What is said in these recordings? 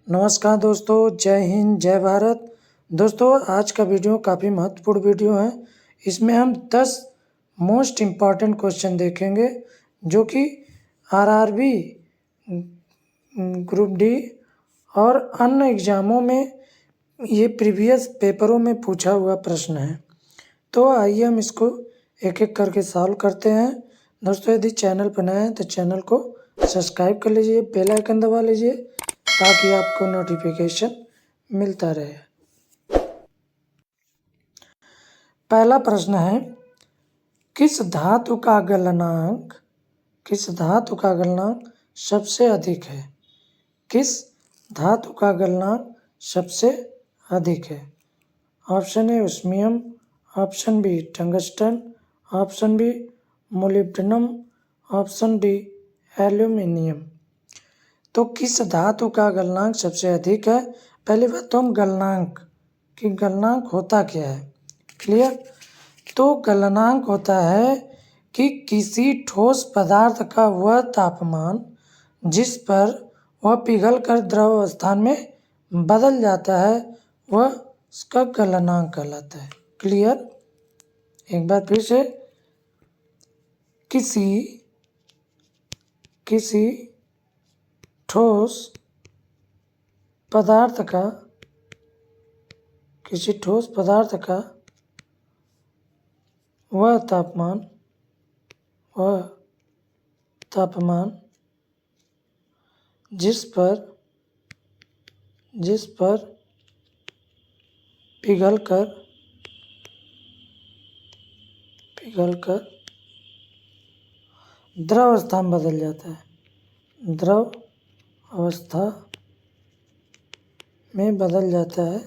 नमस्कार दोस्तों, जय हिंद, जय भारत। दोस्तों, आज का वीडियो काफ़ी महत्वपूर्ण वीडियो है। इसमें हम 10 मोस्ट इम्पॉर्टेंट क्वेश्चन देखेंगे जो कि आरआरबी, ग्रुप डी और अन्य एग्ज़ामों में ये प्रीवियस पेपरों में पूछा हुआ प्रश्न है। तो आइए हम इसको एक एक करके सॉल्व करते हैं। दोस्तों, यदि चैनल पर नए हैं तो चैनल को सब्सक्राइब कर लीजिए, बेल आइकन दबा लीजिए ताकि आपको नोटिफिकेशन मिलता रहे। पहला प्रश्न है, किस धातु का गलनांक सबसे अधिक है? किस धातु का गलनांक सबसे अधिक है? Option A osmium, option B tungsten, option B molybdenum, option D aluminium. तो किस धातु का गलनांक सबसे अधिक है? पहली बात तो हम गलनांक होता क्या है, क्लियर। तो गलनांक होता है कि किसी ठोस पदार्थ का वह तापमान जिस पर वह पिघलकर द्रव अवस्था में बदल जाता है वह उसका गलनांक कहलाता है, क्लियर। एक बार फिर से, किसी ठोस पदार्थ का वह तापमान जिस पर पिघलकर द्रव अवस्था में बदल जाता है, द्रव अवस्था में बदल जाता है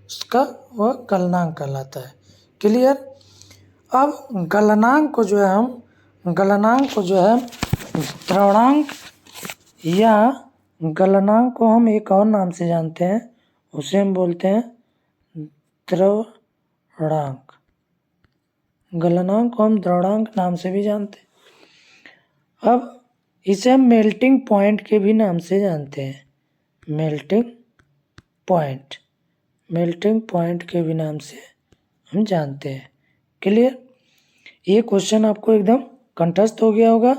उसका वह गलनांक कहलाता है, क्लियर। अब गलनांक को जो है द्रवणांक या गलनांक को हम एक और नाम से जानते हैं, उसे हम बोलते हैं द्रवणांक। गलनांक को हम द्रवणांक नाम से भी जानते हैं। अब इसे हम मेल्टिंग पॉइंट के भी नाम से जानते हैं, मेल्टिंग पॉइंट के भी नाम से हम जानते हैं, क्लियर। ये क्वेश्चन आपको एकदम कंठस्थ हो गया होगा।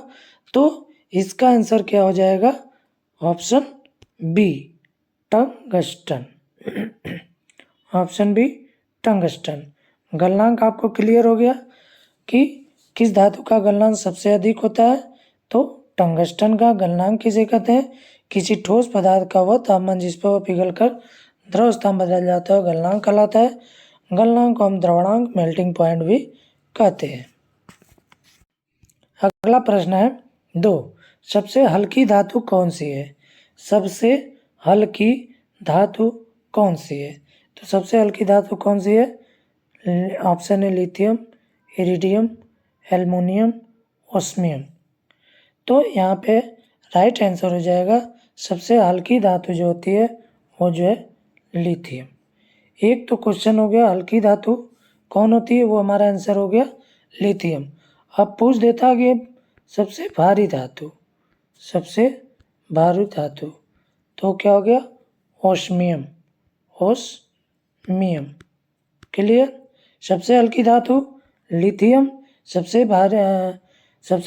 तो इसका आंसर क्या हो जाएगा? Option B tungsten. Option B tungsten. गलनांक आपको क्लियर हो गया कि किस धातु का गलनांक सबसे अधिक होता है। तो टंगस्टन का गलनांक किसे कहते हैं? किसी ठोस पदार्थ का वह तापमान जिस पर वह पिघलकर द्रव अवस्था में बदल जाता है गलनांक कहलाता है। गलनांक को हम द्रवणांक, मेल्टिंग पॉइंट भी कहते हैं। अगला प्रश्न है 2, सबसे हल्की धातु कौन सी है? सबसे हल्की धातु कौन सी है? तो सबसे हल्की धातु कौन सी है? ऑप्शन है लिथियम, इरिडियम, एल्युमिनियम, ओस्मियम। तो यहाँ पे राइट आंसर हो जाएगा सबसे हल्की धातु जो होती है वो जो है लिथियम। एक तो क्वेश्चन हो गया हल्की धातु कौन होती है, वो हमारा आंसर हो गया लिथियम। अब पूछ देता कि सबसे भारी धातु तो क्या हो गया? Osmium, clear. सबसे हल्की धातु लिथियम, सबसे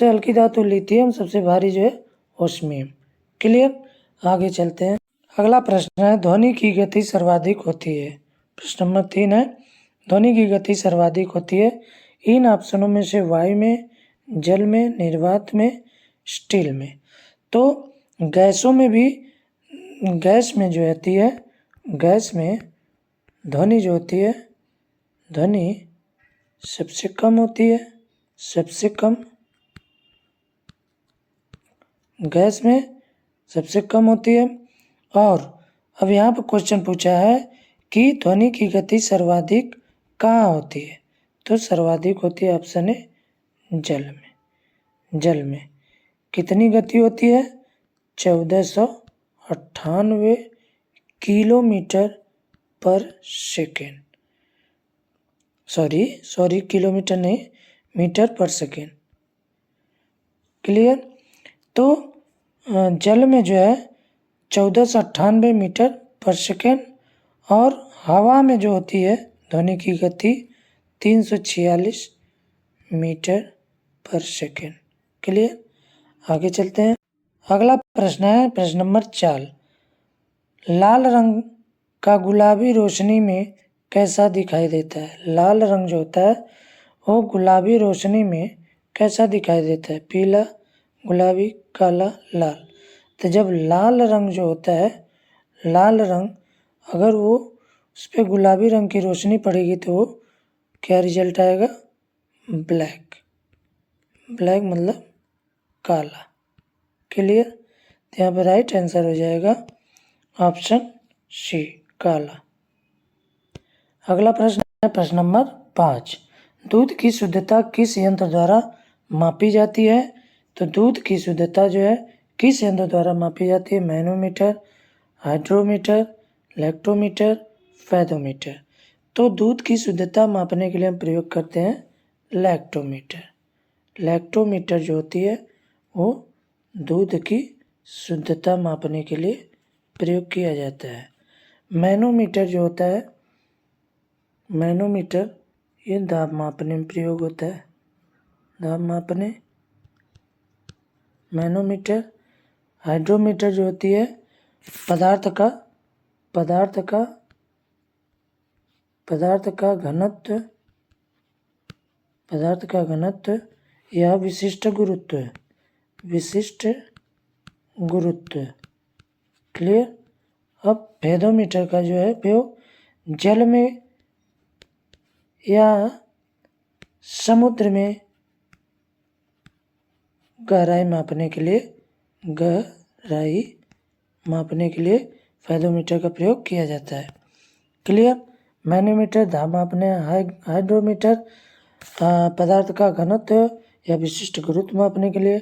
हल्की धातु लिथियम, सबसे भारी जो है ओस्मियम, क्लियर। आगे चलते हैं। अगला प्रश्न है, ध्वनि की गति सर्वाधिक होती है। प्रश्न नंबर 3 है, ध्वनि की गति सर्वाधिक होती है इन ऑप्शनों में से वायु में, जल में, निर्वात में, स्टील में। तो गैसों में भी, गैस में जो होती है, गैस में ध्वनि जो होती है, ध्वनि सबसे कम होती है, गैस में सबसे कम होती है। और अब यहाँ पर क्वेश्चन पूछा है कि ध्वनि की गति सर्वाधिक कहाँ होती है? तो सर्वाधिक होती है ऑप्शन है जल में। कितनी गति होती है? 1498 किलोमीटर पर सेकेंड। सॉरी किलोमीटर नहीं, मीटर पर सेकेंड, क्लियर। तो जल में जो है 1498 मीटर पर सेकेंड और हवा में जो होती है ध्वनि की गति 346 मीटर पर सेकेंड। क्लियर। आगे चलते हैं। अगला प्रश्न है प्रश्न नंबर 4। लाल रंग का गुलाबी रोशनी में कैसा दिखाई देता है। लाल रंग जो होता है वो गुलाबी रोशनी में कैसा दिखाई देता है। पीला, गुलाबी, काला, लाल। तो जब लाल रंग जो होता है, लाल रंग अगर वो उस पर गुलाबी रंग की रोशनी पड़ेगी तो वो क्या रिजल्ट आएगा, ब्लैक। ब्लैक मतलब काला। क्लियर। तो यहाँ पर राइट आंसर हो जाएगा ऑप्शन सी, काला। अगला प्रश्न है प्रश्न नंबर 5। दूध की शुद्धता किस यंत्र द्वारा मापी जाती है। तो दूध की शुद्धता जो है किस यंत्र द्वारा मापी जाती है। Manometer, hydrometer, lactometer, fathometer. तो दूध की शुद्धता मापने के लिए हम प्रयोग करते हैं लैक्टोमीटर। लैक्टोमीटर जो होती है वो दूध की शुद्धता मापने के लिए प्रयोग किया जाता है। मैनोमीटर जो होता है, मैनोमीटर ये दाब मापने में प्रयोग होता है, दाब मापने। मैनोमीटर। हाइड्रोमीटर जो होती है पदार्थ का घनत्व या विशिष्ट गुरुत्व। क्लियर। अब फेदोमीटर का जो है उपयोग जल में या समुद्र में गहराई मापने के लिए फेदोमीटर का प्रयोग किया जाता है। क्लियर। मैनोमीटर दाब मापने, हाइड्रोमीटर पदार्थ का घनत्व या विशिष्ट गुरुत्व मापने के लिए,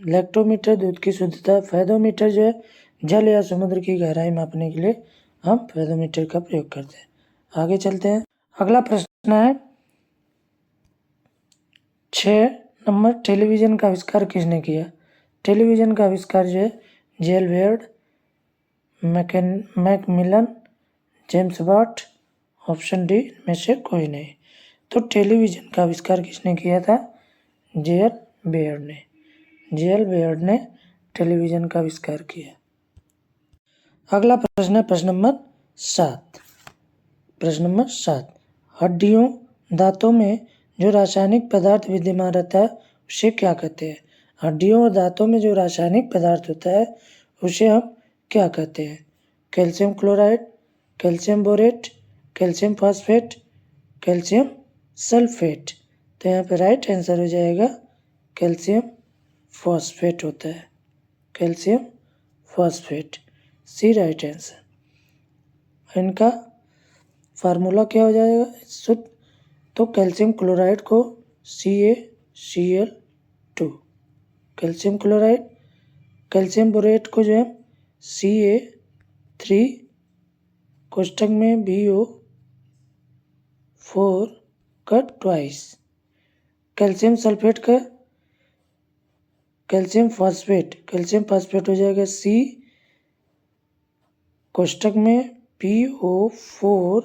लैक्टोमीटर दूध की शुद्धता, फेदोमीटर जो है जल या समुद्र की गहराई मापने के लिए हम फेदोमीटर का प्रयोग करते हैं। आगे चलते हैं। अगला प्रश्न है 6 नंबर। टेलीविज़न का आविष्कार किसने किया। टेलीविज़न का आविष्कार जो है जेल Baird, Macmillan, James Watt. Option D में से कोई नहीं। तो टेलीविज़न का आविष्कार किसने किया था, जेल बेयर्ड ने। जेल बेयर्ड ने टेलीविज़न का आविष्कार किया। अगला प्रश्न है प्रश्न नंबर 7। प्रश्न नंबर 7। हड्डियों, दांतों में जो रासायनिक पदार्थ विद्यमान रहता है उसे क्या कहते हैं। हड्डियों और दांतों में जो रासायनिक पदार्थ होता है उसे हम क्या कहते हैं। Calcium chloride, calcium borate, calcium phosphate, calcium sulphate. तो यहाँ पे राइट आंसर हो जाएगा कैल्शियम फॉस्फेट होता है, कैल्शियम फॉस्फेट, सी राइट आंसर। इनका फार्मूला क्या हो जाएगा शुद्ध, तो कैल्शियम क्लोराइड को CaCl2, calcium chloride. Calcium borate को जो है Ca3 कोष्टक में BO4 का ट्वाइस। कैल्शियम सल्फेट का कैल्शियम फास्फेट हो जाएगा C कोष्टक में PO4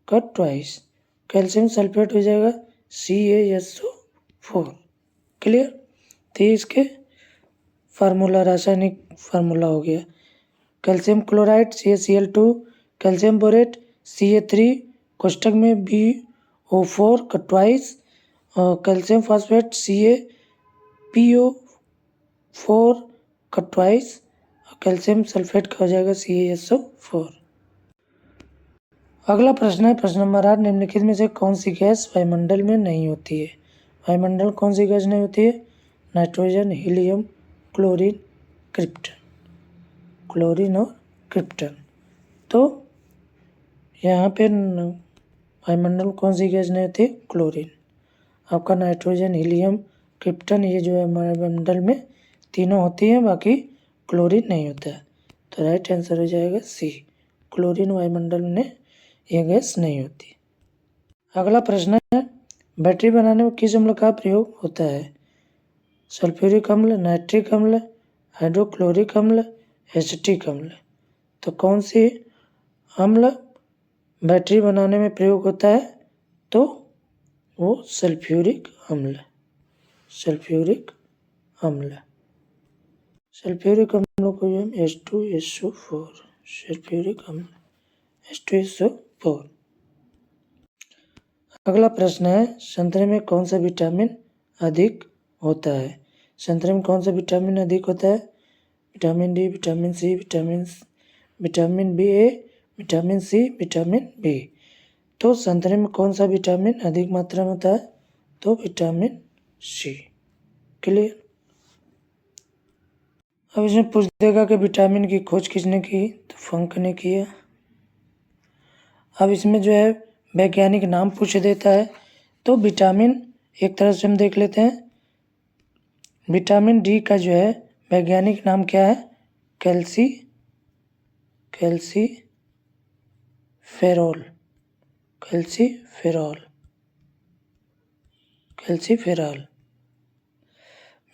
का ट्वाइस। कैल्शियम सल्फेट हो जाएगा CaSO4। क्लियर। तो इसके फार्मूला, रासायनिक फार्मूला हो गया calcium chloride CaCl2, calcium borate Ca3 कोष्टक में BO4 का ट्वाइस, और कैल्शियम फास्फेट CaPO4 का ट्वाइस, और कैल्शियम सल्फेट का हो जाएगा CaSO4। अगला प्रश्न है प्रश्न नंबर 8। निम्नलिखित में से कौन सी गैस वायुमंडल में नहीं होती है। वायुमंडल कौन सी गैस नहीं होती है, nitrogen, helium, chlorine, krypton. Chlorine और क्रिप्टन। तो यहाँ पे वायुमंडल कौन सी गैस नहीं होती, क्लोरीन। आपका नाइट्रोजन, हीलियम, क्रिप्टन ये जो है हमारे वायुमंडल में तीनों होती हैं, बाकी क्लोरीन नहीं होता है। तो राइट आंसर हो जाएगा सी, क्लोरीन वायुमंडल में ये गैस नहीं होती। अगला प्रश्न है बैटरी बनाने में किस अम्ल का प्रयोग होता है। सल्फ्यूरिक अम्ल, नाइट्रिक अम्ल, हाइड्रोक्लोरिक अम्ल, एसिटिक अम्ल। तो कौन सी अम्ल बैटरी बनाने में प्रयोग होता है? तो वो सल्फ्यूरिक अम्ल। सल्फ्यूरिक अम्ल। सल्फ्यूरिक अम्लों को हम H2SO4 सल्फ्यूरिक अम्ल H2SO4। अगला प्रश्न है, संतरे में कौन सा विटामिन अधिक होता है? संतरे में कौन सा विटामिन अधिक होता है? Vitamin D, vitamin C, vitamin B A, vitamin C, vitamin B. तो संतरे में कौन सा विटामिन अधिक मात्रा में होता है? तो विटामिन सी। क्लियर। अब इसमें पूछ देगा कि विटामिन की खोज किसने की? तो फंक ने किया। अब इसमें जो है वैज्ञानिक नाम पूछ देता है। तो विटामिन एक तरह से हम देख लेते हैं। विटामिन डी का जो है वैज्ञानिक नाम क्या है? कैल्सीफेरॉल।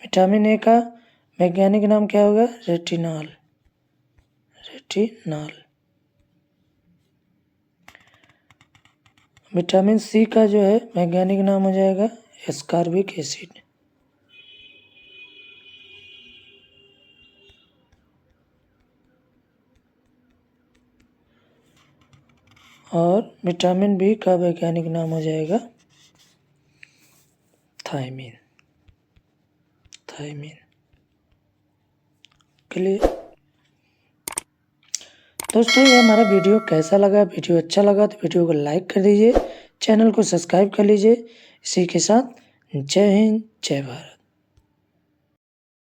विटामिन ए का वैज्ञानिक नाम क्या होगा? रेटिनॉल। विटामिन सी का जो है वैज्ञानिक नाम हो जाएगा एस्कॉर्बिक एसिड। और विटामिन बी का वैज्ञानिक नाम हो जाएगा थायमीन। क्लियर। दोस्तों, ये हमारा वीडियो कैसा लगा? वीडियो अच्छा लगा तो वीडियो को लाइक कर दीजिए, चैनल को सब्सक्राइब कर लीजिए। इसी के साथ जय हिंद, जय भारत।